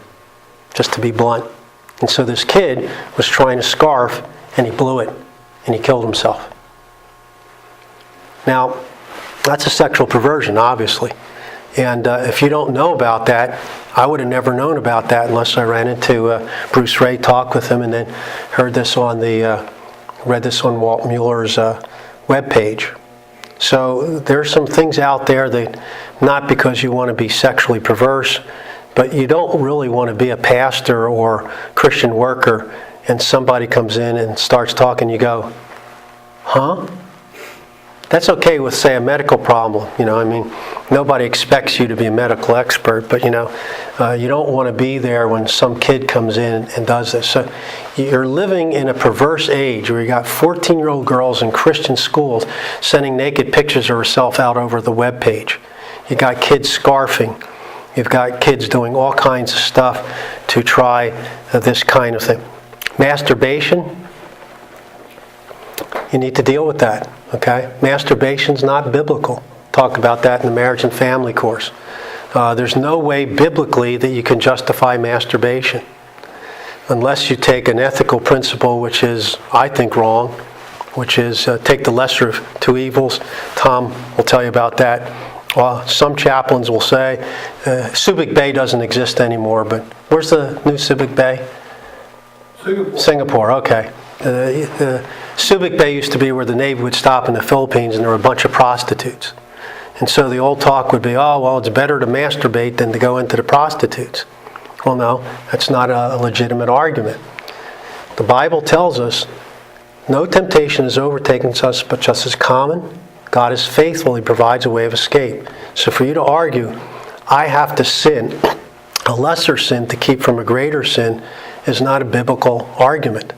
just to be blunt. And so this kid was trying to scarf, and he blew it, and he killed himself. Now, that's a sexual perversion, obviously. And if you don't know about that, I would have never known about that unless I ran into Bruce Ray, talked with him, and then heard this on read this on Walt Mueller's webpage. So there's some things out there that, not because you want to be sexually perverse, but you don't really want to be a pastor or Christian worker, and somebody comes in and starts talking, you go, huh? That's okay with, say, a medical problem. Nobody expects you to be a medical expert, but you don't want to be there when some kid comes in and does this. So you're living in a perverse age where you got 14-year-old girls in Christian schools sending naked pictures of herself out over the web page. You got kids scarfing. You've got kids doing all kinds of stuff to try this kind of thing. Masturbation, you need to deal with that. Okay? Masturbation's not biblical. Talk about that in the marriage and family course. There's no way biblically that you can justify masturbation unless you take an ethical principle, which is, I think, wrong, which is take the lesser of two evils. Tom will tell you about that. Some chaplains will say Subic Bay doesn't exist anymore, but where's the new Subic Bay? Singapore, okay. Subic Bay used to be where the Navy would stop in the Philippines, and there were a bunch of prostitutes. And so the old talk would be, it's better to masturbate than to go into the prostitutes. Well, no, that's not a legitimate argument. The Bible tells us, no temptation has overtaken us but just as common. God is faithful, He provides a way of escape. So for you to argue, I have to sin, a lesser sin to keep from a greater sin, is not a biblical argument.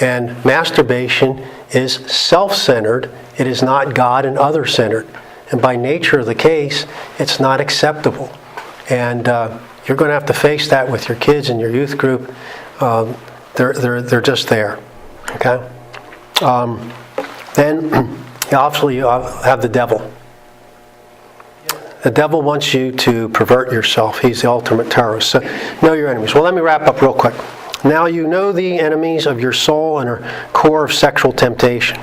And masturbation is self-centered. It is not God and other-centered. And by nature of the case, it's not acceptable. And you're going to have to face that with your kids and your youth group. They're just there. Okay? Then, obviously, you have the devil. The devil wants you to pervert yourself. He's the ultimate terrorist. So, know your enemies. Well, let me wrap up real quick. Now you know the enemies of your soul and are core of sexual temptation.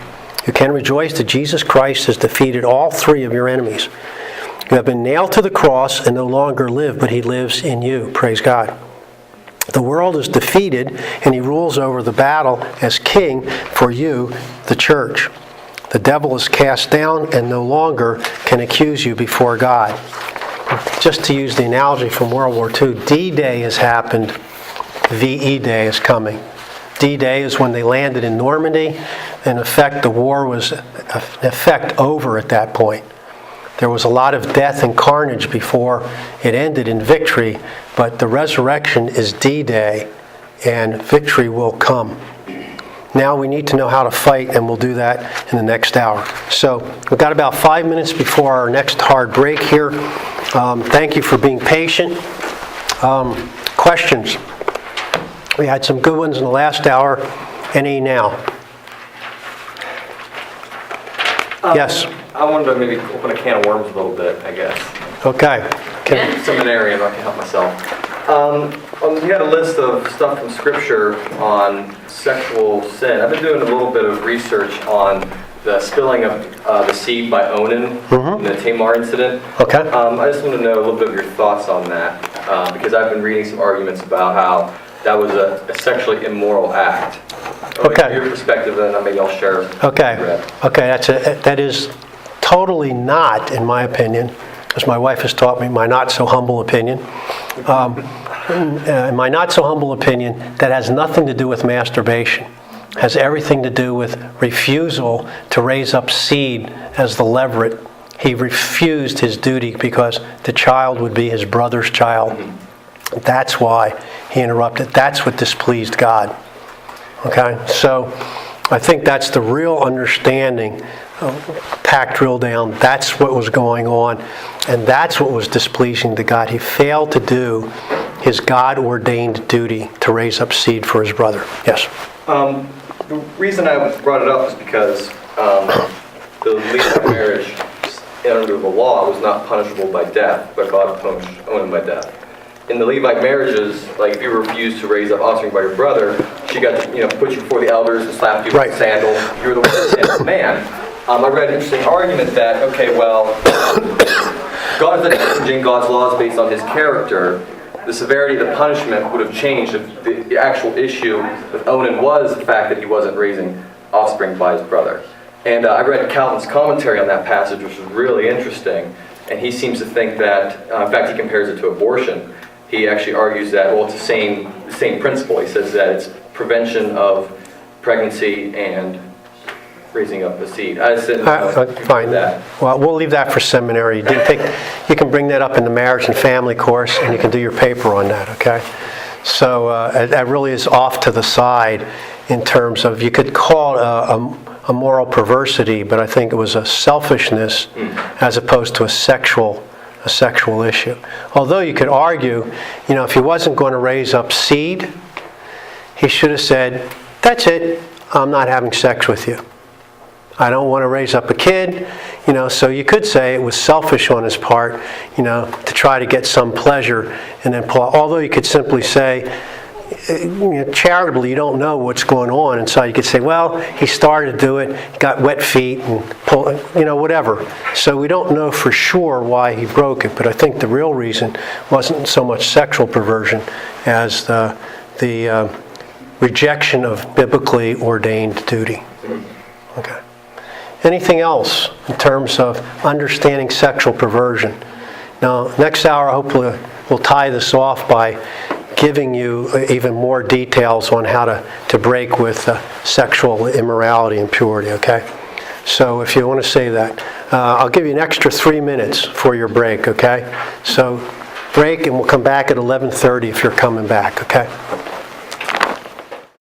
You can rejoice that Jesus Christ has defeated all three of your enemies. You have been nailed to the cross and no longer live, but He lives in you. Praise God. The world is defeated, and He rules over the battle as king for you, the church. The devil is cast down and no longer can accuse you before God. Just to use the analogy from World War II, D-Day has happened. VE Day is coming. D-Day is when they landed in Normandy. In effect, the war was in effect over at that point. There was a lot of death and carnage before it ended in victory, but the resurrection is D-Day, and victory will come. Now we need to know how to fight, and we'll do that in the next hour. So we've got about 5 minutes before our next hard break here. Thank you for being patient. Questions? We had some good ones in the last hour. Any now? Yes. I wanted to maybe open a can of worms a little bit, I guess. Okay. Seminarian, if I can help myself. You had a list of stuff from Scripture on sexual sin. I've been doing a little bit of research on the spilling of the seed by Onan in the Tamar incident. Okay. I just want to know a little bit of your thoughts on that, because I've been reading some arguments about how that was a sexually immoral act. Okay. Your perspective, and then maybe I'll share. Okay. That is totally not, in my opinion, as my wife has taught me, my not so humble opinion. In my not so humble opinion, that has nothing to do with masturbation. It has everything to do with refusal to raise up seed as the leveret. He refused his duty because the child would be his brother's child. That's why he interrupted. That's what displeased God. Okay? So I think that's the real understanding, packed real down. That's what was going on, and that's what was displeasing to God. He failed to do his God-ordained duty to raise up seed for his brother. Yes? The reason I brought it up is because the legal marriage under the law was not punishable by death, but God punished Onan by death. In the Levite marriages, like if you refused to raise up offspring by your brother, she got to put you before the elders and slap you with a sandal. You were the one that sandaled the man. I read an interesting argument that, okay, well, God is not changing God's laws based on his character. The severity of the punishment would have changed if the actual issue with Onan was the fact that he wasn't raising offspring by his brother. And I read Calvin's commentary on that passage, which was really interesting. And he seems to think that, in fact, he compares it to abortion. He actually argues that, well, it's the same principle. He says that it's prevention of pregnancy and raising up the seed. I just didn't fine. that. Well, we'll leave that for seminary. You can bring that up in the marriage and family course, and you can do your paper on that, okay? So that really is off to the side in terms of, you could call it a moral perversity, but I think it was a selfishness as opposed to a sexual issue. Although you could argue, if he wasn't going to raise up seed, he should have said, that's it, I'm not having sex with you. I don't want to raise up a kid, so you could say it was selfish on his part, to try to get some pleasure, and then although you could simply say, charitably, you don't know what's going on inside. You could say, well, he started to do it, he got wet feet, and pulled, whatever. So we don't know for sure why he broke it, but I think the real reason wasn't so much sexual perversion as the rejection of biblically ordained duty. Okay. Anything else in terms of understanding sexual perversion? Now, next hour, hopefully, we'll tie this off by giving you even more details on how to break with sexual immorality and purity, okay? So if you want to say that, I'll give you an extra 3 minutes for your break, okay? So break, and we'll come back at 11:30 if you're coming back, okay?